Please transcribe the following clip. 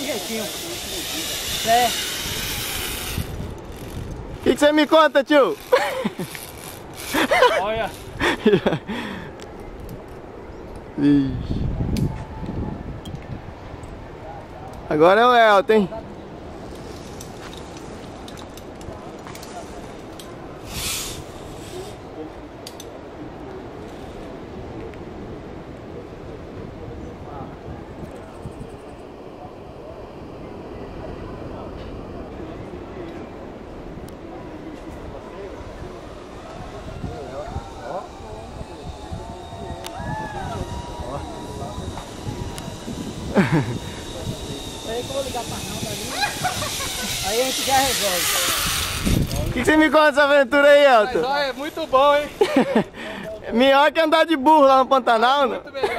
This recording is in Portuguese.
um jeitinho. É. O que você me conta, tio? Olha. Ixi. Agora é o Elton, hein? Aí que eu vou ligar pra não ali. Aí a gente já resolve. O que você me conta dessa aventura aí, Elton? Mas olha, é muito bom, hein? Melhor que andar de burro lá no Pantanal, né? Muito melhor.